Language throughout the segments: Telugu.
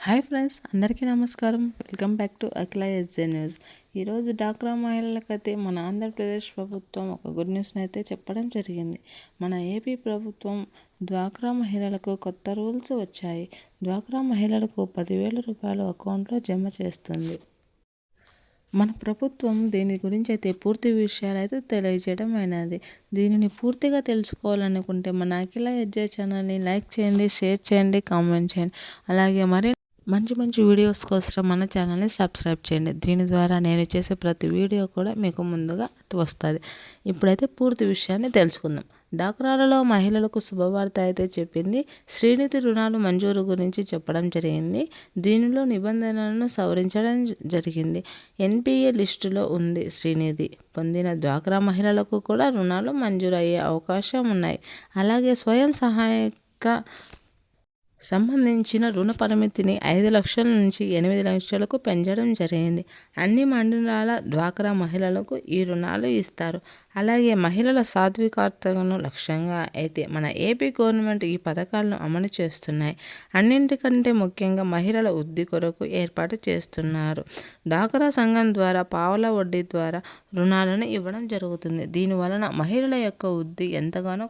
హాయ్ ఫ్రెండ్స్, అందరికీ నమస్కారం. Welcome back to Akhila SJ news. ఈరోజు డ్వాక్రా మహిళలకైతే మన ఆంధ్రప్రదేశ్ ప్రభుత్వం ఒక గుడ్ న్యూస్ని అయితే చెప్పడం జరిగింది. మన ఏపీ ప్రభుత్వం డ్వాక్రా మహిళలకు కొత్త రూల్స్ వచ్చాయి. డ్వాక్రా మహిళలకు 10,000 రూపాయలు అకౌంట్లో జమ చేస్తుంది. మన ప్రభుత్వం దీని గురించి అయితే పూర్తి విషయాలు అయితే తెలియజేయడం అయినది. దీనిని పూర్తిగా తెలుసుకోవాలనుకుంటే మన అఖిల ఎస్జే ఛానల్ని లైక్ చేయండి, షేర్ చేయండి, కామెంట్ చేయండి. అలాగే మంచి వీడియోస్ కోసం మన ఛానల్ని సబ్స్క్రైబ్ చేయండి. దీని ద్వారా నేను చేసే ప్రతి వీడియో కూడా మీకు ముందుగా వస్తుంది. ఇప్పుడైతే పూర్తి విషయాన్ని తెలుసుకుందాం. డ్వాక్రాలలో మహిళలకు శుభవార్త అయితే చెప్పింది. శ్రీనిధి రుణాలు మంజూరు గురించి చెప్పడం జరిగింది. దీనిలో నిబంధనలను సవరించడం జరిగింది. ఎన్పిఏ లిస్టులో ఉంది. శ్రీనిధి పొందిన డ్వాక్రా మహిళలకు కూడా రుణాలు మంజూరు అయ్యే అవకాశం ఉన్నాయి. అలాగే స్వయం సహాయక సంబంధించిన రుణ పరిమితిని 5 లక్షల నుంచి 8 లక్షలకు పెంచడం జరిగింది. అన్ని మండలాల డ్వాక్రా మహిళలకు ఈ రుణాలు ఇస్తారు. అలాగే మహిళల సాత్వికతను లక్ష్యంగా అయితే మన ఏపీ గవర్నమెంట్ ఈ పథకాలను అమలు చేస్తున్నాయి. అన్నింటికంటే ముఖ్యంగా మహిళల వృద్ధి కొరకు ఏర్పాటు చేస్తున్నారు. డ్వాక్రా సంఘం ద్వారా పావలా వడ్డీ ద్వారా రుణాలను ఇవ్వడం జరుగుతుంది. దీనివలన మహిళల యొక్క వృద్ధి ఎంతగానో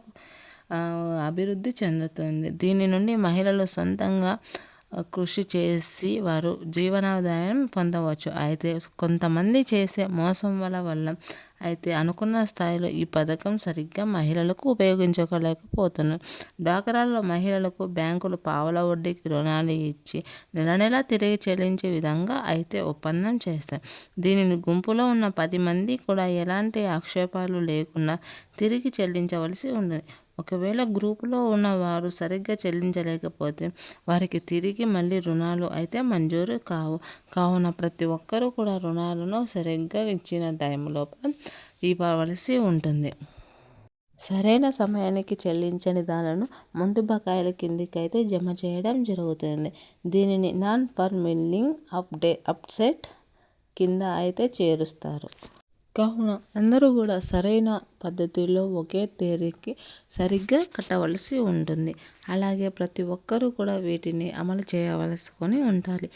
అభివృద్ధి చెందుతుంది. దీని నుండి మహిళలు సొంతంగా కృషి చేసి వారు జీవనాదాయం పొందవచ్చు. అయితే కొంతమంది చేసే మోసం వల్ల అయితే అనుకున్న స్థాయిలో ఈ పథకం సరిగ్గా మహిళలకు ఉపయోగించుకోలేకపోతున్నారు. డ్వాక్రాలో మహిళలకు బ్యాంకులు పావలా వడ్డీకి రుణాలు ఇచ్చి నెల తిరిగి చెల్లించే విధంగా అయితే ఒప్పందం చేస్తాయి. దీనిని గుంపులో ఉన్న 10 మంది కూడా ఎలాంటి ఆక్షేపాలు లేకుండా తిరిగి చెల్లించవలసి ఉంటుంది. ఒకవేళ గ్రూపులో ఉన్న వారు సరిగ్గా చెల్లించలేకపోతే వారికి తిరిగి మళ్ళీ రుణాలు అయితే మంజూరు కావున ప్రతి ఒక్కరూ కూడా రుణాలను సరిగ్గా ఇచ్చిన టైంలో ఇవ్వవలసి ఉంటుంది. సరైన సమయానికి చెల్లించని దానిలను మొండి బకాయిల కిందికి అయితే జమ చేయడం జరుగుతుంది. దీనిని నాన్ పర్ఫార్మింగ్ అసెట్ కింద అయితే చేరుస్తారు. కావున అందరూ కూడా సరైన పద్ధతిలో ఒకే తేదీకి సరిగ్గా కట్టవలసి ఉంటుంది. అలాగే ప్రతి ఒక్కరూ కూడా వీటిని అమలు చేయవలసుకొని ఉండాలి.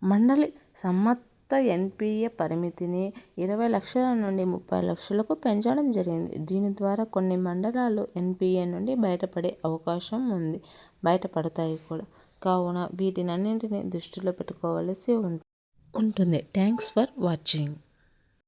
మండలి సమ్మత ఎన్పిఏ పరిమితిని 20 లక్షల నుండి 30 లక్షలకు పెంచడం జరిగింది. దీని ద్వారా కొన్ని మండలాలు ఎన్పిఏ నుండి బయటపడే అవకాశం ఉంది. బయటపడతాయి కూడా. కావున వీటినన్నింటినీ దృష్టిలో పెట్టుకోవలసి ఉంటుంది. Thanks for watching.